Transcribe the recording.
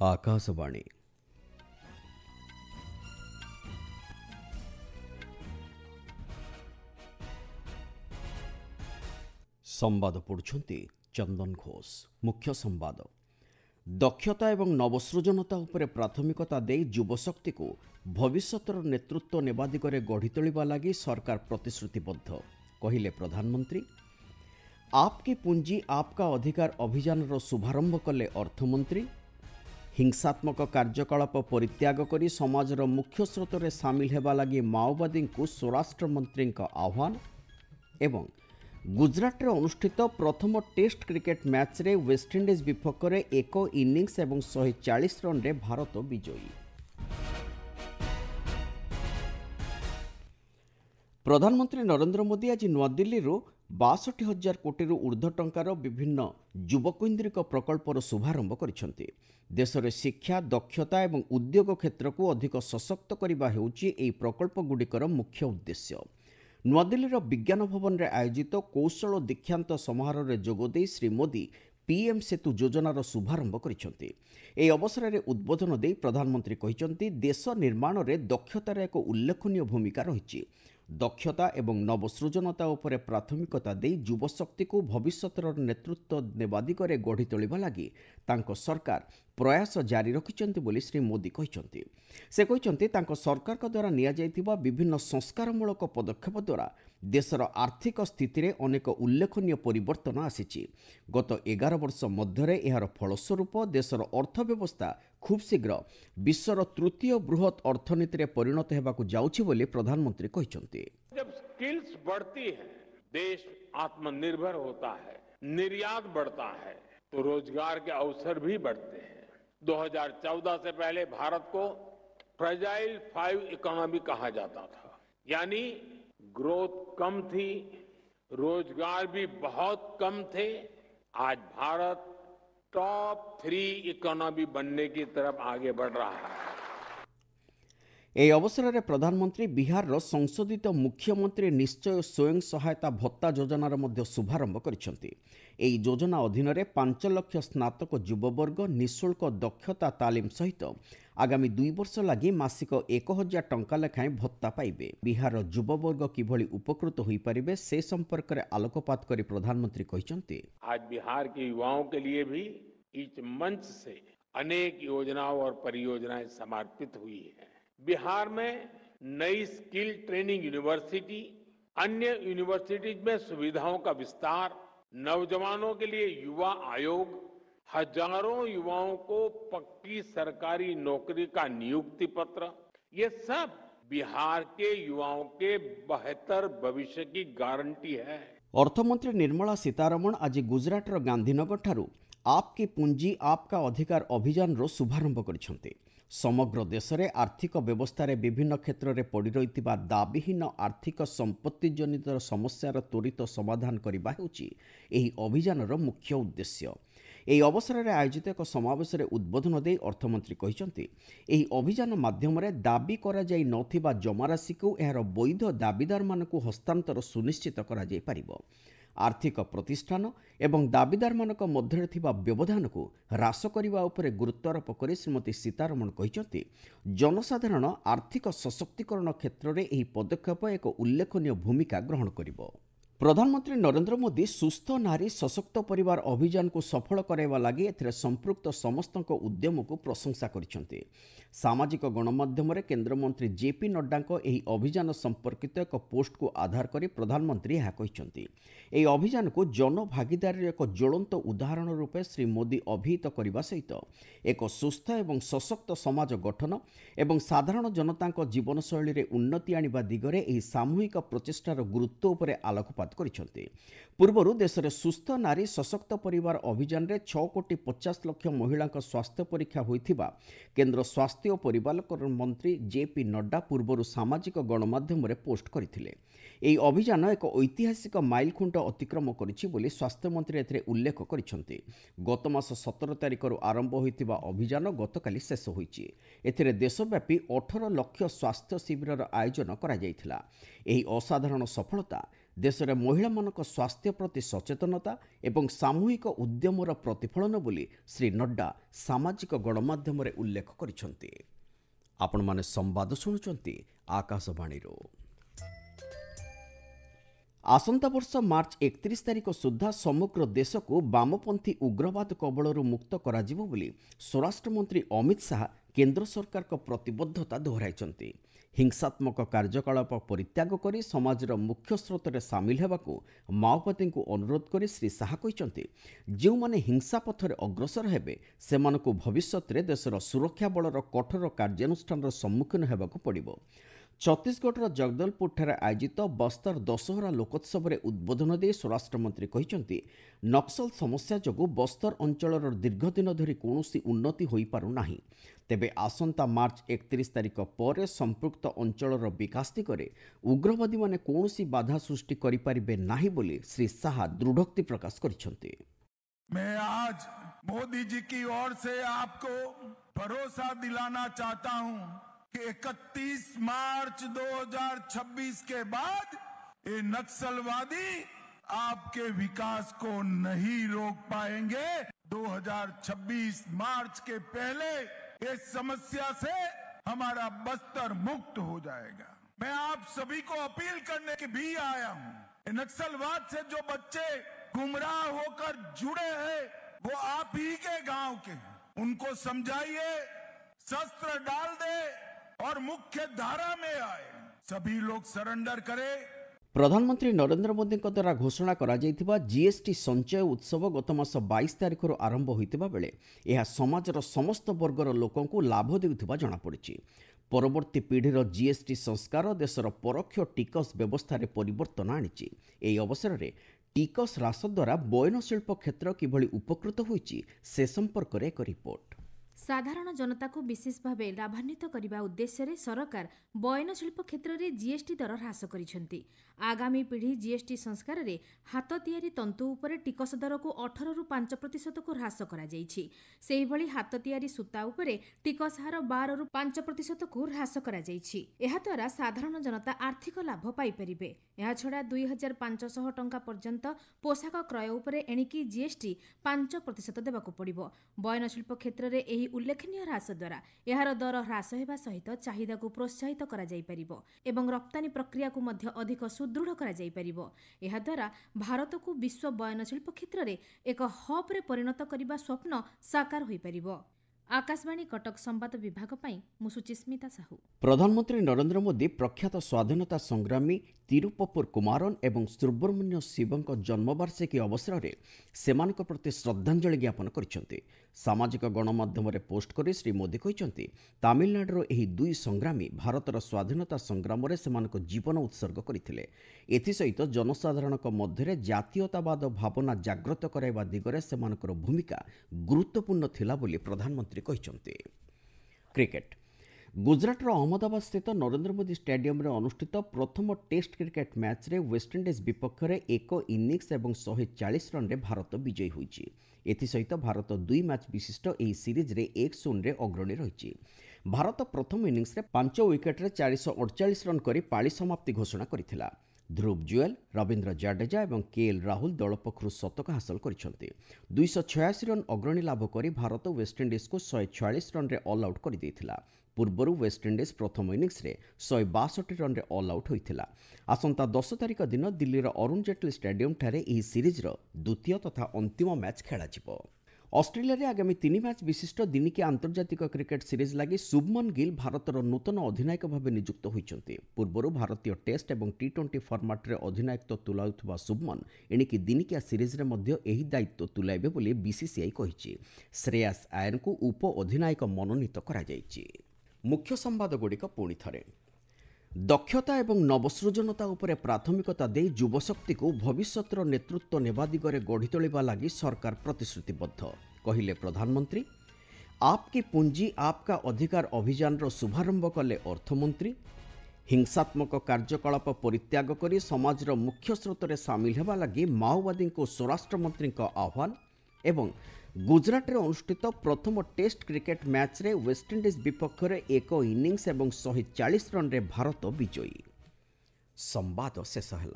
आकाशवाणी संवाद पढ़ुछंती चंदन घोष। मुख्य संवाद दक्षता एवं नवसृजनता उपरे प्राथमिकता दे युवशक्ति को भविष्यतर नेतृत्व नेबा दिगरे गढ़ी तोलिबा लागि सरकार प्रतिश्रुतिबद्ध कहिले प्रधानमंत्री। आपकी पूंजी आपका अधिकार अभियान शुभारंभ कले अर्थमंत्री। हिंसात्मक कार्यकलाप परित्याग करी समाजर मुख्य स्रोत सामिल हेबा लागि माओवादी को स्वराष्ट्र मंत्री आह्वान। एवं गुजरात अनुष्ठित प्रथम टेस्ट क्रिकेट मैच रे वेस्टइंडिज विपक्ष में 1 इनिंग्स एवं 140 रन रे भारत विजयी। प्रधानमंत्री नरेंद्र मोदी आज नूआदिल्ली 62,000 कोटी ऊर्ध्व टंकार विभिन्न युवकैन्द्रिक प्रकल्पर शुभारंभ करिसेंति। देश में शिक्षा दक्षता एवं उद्योग क्षेत्र को अधिक सशक्त करने हेउची एही प्रकल्प गुड़िकर मुख्य उद्देश्य। नूआदिल्लीर विज्ञान भवन में आयोजित कौशल दीक्षांत समारोह में जोगदे श्री मोदी पीएम सेतु योजनार शुभारंभ करिसेंति। एही अवसर में उद्बोधन दे प्रधानमंत्री कहिसेंति देश निर्माण में दक्षतार एक उल्लेखनीय भूमिका रही। दक्षता एवं नवसृजनता उपरे प्राथमिकता दे युवशक्ति को भविष्यतर नेतृत्व नेबा दिगरे गढ़ी तोलिबा लागि तांको सरकार प्रयास जारी रखिछन्ति बोली श्री मोदी कहिछन्ति। से कहिछन्ति तांको सरकार का द्वारा निया जाइतिबा विभिन्न संस्कारमूलक पदक्षेप द्वारा देशर आर्थिक स्थिति रे अनेक उल्लेखनीय परिवर्तन आसीछि। गत 11 वर्ष मध्यरे एहार फलस्वरूप देशर अर्थव्यवस्था खूब शीघ्र विश्वर तृतीय बृहत अर्थनीति रे परिणत हेबाकु जाउछि बोली प्रधानमंत्री कहिछन्ति। जब स्किल्स बढ़ती है, देश आत्मनिर्भर होता है, निर्यात बढ़ता है, तो रोजगार के अवसर भी बढ़ते हैं। 2014 से पहले भारत को फ्रेजाइल 5 इकोनॉमी कहा जाता था, यानी ग्रोथ कम थी, रोजगार भी बहुत कम थे। आज भारत टॉप 3 इकोनॉमी बनने की तरफ आगे बढ़ रहा है। ए अवसर में प्रधानमंत्री बिहार संशोधित मुख्यमंत्री निश्चय स्वयं सहायता भत्ता योजनार मध्य शुभारंभ करिसेंति। एही योजना अधीन रे 5 लाख स्नातक युववर्ग निःशुल्क दक्षता तालीम सहित आगामी 2 वर्ष लगी मासिक 1,000 टंका लेखाएं भत्ता पाइबे। बिहार युववर्ग किभली उपकृत होई परिबे से संपर्क में आलोकपात करी प्रधानमंत्री कहिसेंति। आज बिहार के युवाओं के लिए भी इस मंच से अनेक योजनाओं और परियोजनाएं समर्पित हुई है। बिहार में नई स्किल ट्रेनिंग यूनिवर्सिटी, अन्य यूनिवर्सिटीज में सुविधाओं का विस्तार, नौजवानों के लिए युवा आयोग, हजारों युवाओं को पक्की सरकारी नौकरी का नियुक्ति पत्र, ये सब बिहार के युवाओं के बेहतर भविष्य की गारंटी है। अर्थमंत्री निर्मला सीतारमण आज गुजरात गांधीनगर ठारू आपकी पूंजी आपका अधिकार अभियान रो शुभारंभ करिसेंति। समग्र देश में आर्थिक व्यवस्था रे विभिन्न क्षेत्र में पड़ रही दाबीहीन आर्थिक संपत्ति जनित समस्यार त्वरित समाधान करने हेउची एही अभियानर मुख्य उद्देश्य। एही अवसर में आयोजित एक समावेश में उद्बोधन दे अर्थमंत्री कहिसेंति एही अभियान माध्यम दाबी करा जाई नथिबा जमाराशि को एहार वैध दाबीदार मानकु हस्तांतर सुनिश्चित करा जाई परिबो। आर्थिक प्रतिष्ठान एवं दाबीदार मानक मध्य थिबा व्यवधान को ह्रास करने उपरे गुरुत्वारोप कर श्रीमती सीतारमण कहिसेंति जनसाधारण आर्थिक सशक्तिकरण क्षेत्र में एही पदक्षेप एक उल्लेखनीय भूमिका ग्रहण करिबो। प्रधानमंत्री नरेंद्र मोदी सुस्थ नारी सशक्त परिवार अभियान को सफल कराइबा लागि एथिरे संपृक्त समस्त उद्यम को प्रशंसा करिसेंति। सामाजिक गणमाध्यम रे केंद्र मंत्री जेपी नड्डा एही अभियान संपर्कित एक पोस्ट को आधार करी प्रधानमंत्री यह कहिसेंति। एही अभियान को जन भागीदारी एक ज्वलंत उदाहरण रूपे श्री मोदी अभिहित करने सहित एक सुस्थ एवं सशक्त समाज गठन एवं साधारण जनता जीवनशैली रे उन्नति आनिबा दिगरे एही सामूहिक प्रचेष्टार गुरुत्व उपरे आलोकपात करिसेंति। पूर्वरु देश में सुस्थ नारी सशक्त परिवार अभियान रे 6,50,00,000 महिला स्वास्थ्य परीक्षा होइथिबा केंद्र स्वास्थ्य और परिवार कल्याण मंत्री जेपी नड्डा पूर्वरु सामाजिक गणमाध्यम रे पोस्ट करथिले। एही अभियान एक ऐतिहासिक माइलखुंट अतिक्रम करिछि बोली स्वास्थ्य मंत्री एथिरे उल्लेख करिसेंति। गत मास 17 तारिख आरंभ होइतिबा अभियान गतकाली शेष होइछि। एथिरे देशव्यापी 18 लाख स्वास्थ्य शिविरर आयोजन करा जाइथिला। एही असाधारण सफलता ଦେଶରେ ମହିଳାମାନଙ୍କ ସ୍ୱାସ୍ଥ୍ୟ ପ୍ରତି ସଚେତନତା ଏବଂ ସାମୂହିକ ଉଦ୍ୟମର ପ୍ରତିଫଳନ ବୋଲି ଶ୍ରୀ ନଡ୍ଡା ସାମାଜିକ ଗଣମାଧ୍ୟମରେ ଉଲ୍ଲେଖ କରିଛନ୍ତି। ଆପଣମାନେ ସମ୍ବାଦ ଶୁଣୁଛନ୍ତି ଆକାଶବାଣୀରୁ। ଆସନ୍ତା ବର୍ଷ ମାର୍ଚ୍ଚ 31 ତାରିଖ ସୁଦ୍ଧା ସମଗ୍ର ଦେଶକୁ ବାମପନ୍ଥୀ ଉଗ୍ରବାଦ କବଳରୁ ମୁକ୍ତ କରାଯିବ ବୋଲି ସ୍ୱରାଷ୍ଟ୍ରମନ୍ତ୍ରୀ ଅମିତ ଶାହା କେନ୍ଦ୍ର ସରକାରଙ୍କ ପ୍ରତିବଦ୍ଧତା ଦୋହରାଇଛନ୍ତି। ହିଂସାତ୍ମକ କାର୍ଯ୍ୟକଳାପ ପରିତ୍ୟାଗ କରି ସମାଜର ମୁଖ୍ୟ ସ୍ରୋତରେ ସାମିଲ ହେବାକୁ ମାଓବାଦୀଙ୍କୁ ଅନୁରୋଧ କରି ଶ୍ରୀ ଶାହା କହିଛନ୍ତି, ଯେଉଁମାନେ ହିଂସା ପଥରେ ଅଗ୍ରସର ହେବେ ସେମାନଙ୍କୁ ଭବିଷ୍ୟତରେ ଦେଶର ସୁରକ୍ଷା ବଳର କଠୋର କାର୍ଯ୍ୟାନୁଷ୍ଠାନର ସମ୍ମୁଖୀନ ହେବାକୁ ପଡ଼ିବ। ଛତିଶଗଡ଼ର ଜଗଦଲପୁରଠାରେ ଆୟୋଜିତ ବସ୍ତର ଦଶହରା ଲୋକୋତ୍ସବରେ ଉଦ୍ବୋଧନ ଦେଇ ସ୍ୱରାଷ୍ଟ୍ରମନ୍ତ୍ରୀ କହିଛନ୍ତି, ନକ୍ସଲ ସମସ୍ୟା ଯୋଗୁଁ ବସ୍ତର ଅଞ୍ଚଳର ଦୀର୍ଘଦିନ ଧରି କୌଣସି ଉନ୍ନତି ହୋଇପାରୁନାହିଁ। ତେବେ ଆସନ୍ତା ମାର୍ଚ୍ଚ 31 ତାରିଖ ପରେ ସମ୍ପୃକ୍ତ ଅଞ୍ଚଳର ବିକାଶ ଦିଗରେ ଉଗ୍ରବାଦୀମାନେ କୌଣସି ବାଧା ସୃଷ୍ଟି କରିପାରିବେ ନାହିଁ ବୋଲି ଶ୍ରୀ ଶାହା ଦୃଢ଼ୋକ୍ତି ପ୍ରକାଶ କରିଛନ୍ତି। मैं आज मोदी जी की ओर से आपको भरोसा दिलाना चाहता हूं कि 31 मार्च 2026 के बाद ये नक्सलवादी आपके विकास को नहीं रोक पाएंगे। 2026 मार्च के पहले इस समस्या से हमारा बस्तर मुक्त हो जाएगा। मैं आप सभी को अपील करने के भी आया हूं, नक्सलवाद से जो बच्चे गुमराह होकर जुड़े हैं वो आप ही के गांव के हैं। उनको समझाइए, शस्त्र डाल दे और मुख्य धारा में आए। सभी लोग सरेंडर करें। प्रधानमंत्री नरेंद्र मोदी द्वारा घोषणा कराଯାଇଥିବା जीएसटी संचय उत्सव गत मास 22 तारिखर आरंभ होइतिबा बेले यह समाजर समस्त वर्गर लोकंकु लाभ देउथिबा जणा पड़िछि। परवर्ती पीढ़ीर जीएसटी संस्कार देशर परोक्ष टिकस व्यवस्था रे परिवर्तन आनिछि। एही अवसर रे टिकस ह्रास द्वारा बयनशिल्प क्षेत्र किभଳି उपकृत होइछि से संपर्क रे एक रिपोर्ट। साधारण जनता को विशेष भाव लाभान्वित करने उद्देश्य सरकार बयनशिल्प क्षेत्र में जीएसटी दर ह्रास करिसेंति। आगामी पीढ़ी जीएसटी संस्कार रे हाथ तियारी तंतु उपर टिकस दर को 18 रु 5% को ह्रास करा जाइछि। सेहि भली हाथ तियारी सूता उपर टिकस हार 12 रु 5% को ह्रास करा जाइछि। एहा द्वारा साधारण जनता आर्थिक लाभ पाई परिबे। एहा छडा 2500 टंका पर्यंत पोशाक क्रय उपर एणिकी जीएसटी 5% देबाकू पड़िबो। बयनशिल्प क्षेत्र में एही उल्लेखनीय ह्रास द्वारा एहार दर ह्रास हेबा सहित चाहिदा को प्रोत्साहित करा जाई परिबो एवं रप्तानी प्रक्रिया को मध्य अधिक सुदृढ़ करा जाई परिबो। एहा द्वारा भारत को विश्व बयनशिल्प क्षेत्र में एक हब रे परिणत करने स्वप्न साकार होई परिबो। आकाशवाणी कटक संवाद विभाग पाई मु सुचिस्मिता साहू। प्रधानमंत्री नरेंद्र मोदी प्रख्यात स्वाधीनता संग्रामी तिरुपपुर कुमारन एवं सुब्रमण्य शिवଙ୍କ जन्मवार्षिकी अवसर में सेमानक प्रति श्रद्धांजलि ज्ञापन करिसेंति। सामाजिक गणमाध्यम पोस्ट करी श्री मोदी कहिसेंति, तामिलनाडुर एही दुई संग्रामी भारतर स्वाधीनता संग्राम रे सेमानक जीवन उत्सर्ग करथिले। एथिसहित जनसाधारणक मध्य जातीयतावाद भावना जागृत कराइबा दिगरे सेमानकर भूमिका गुरुत्वपूर्ण थिला बोली प्रधानमंत्री कहिसेंति। क्रिकेट गुजरातर अहमदाबाद स्थित नरेंद्र मोदी स्टेडियम रे अनुष्ठित प्रथम टेस्ट क्रिकेट मैच रे वेस्टइंडिज विपक्ष में 1 इनिंग्स और 140 रन रे भारत विजयी होइछि। एथिसहित भारत 2 मैच विशिष्ट एही सीरीज रे 1-0 रे अग्रणी रहिछि। भारत प्रथम इनिंग्स रे 5 विकेट रे 448 रन करी पाली समाप्ति घोषणा करिथिला। ध्रुव जुएल, रविंद्र जाडेजा और केएल राहुल दल पक्षरु शतक हासिल करिसेंति। 286 रन अग्रणी लाभ करी भारत वेस्टइंडिज को 146 रन रे ऑल आउट कर देइथिला। पूर्वर वेस्टइंडिज प्रथम इनिंग्स रे 162 रन रे ऑल आउट होइथिला। आसंता 10 तारिख दिन दिल्लीर अरुण जेटली स्टेडियम ठारे एही सीरीज रो द्वितीय तथा अंतिम मैच खेला जिवो। ऑस्ट्रेलिया रे आगामी 3 मैच विशिष्ट दिनिकिया आंतर्जातिक क्रिकेट सीरीज लगी शुभमन गिल भारतर नूतन अधिनायक भाव नियुक्त होइछन्ति। पूर्वर भारतीय टेस्ट और टी20 फॉर्मेट रे अधिनायकत्व तुलाउथबा शुभमन एणिकी दिनिकिया सीरीज रे मध्य एही दायित्व तुलाइबे बोली बीसीसीआई कहिछि। श्रेयस आयन को उप अधिनायक मनोनीत करा जाइछि। मुख्य संवाद गुड़िक पुणी थरे दक्षता एवं नवसृजनता उपरे प्राथमिकता दे युवशक्ति को भविष्यतर नेतृत्व नेबा दिगरे गढ़ी तोलिबा लागि सरकार प्रतिश्रुतिबद्ध कहिले प्रधानमंत्री। आपकी पूंजी आपका अधिकार अभियान रो शुभारंभ कले अर्थमंत्री। हिंसात्मक कार्यकलाप परित्याग करी समाजर मुख्य स्रोतरे सामिल हेबा लागि माओवादी को स्वराष्ट्र मंत्री आह्वान। एवं गुजरात रे अनुष्ठित प्रथम टेस्ट क्रिकेट मैच रे वेस्टइंडिज विपक्ष में 1 इनिंग्स और 140 रन रे भारत विजयी। संवाद शेष है।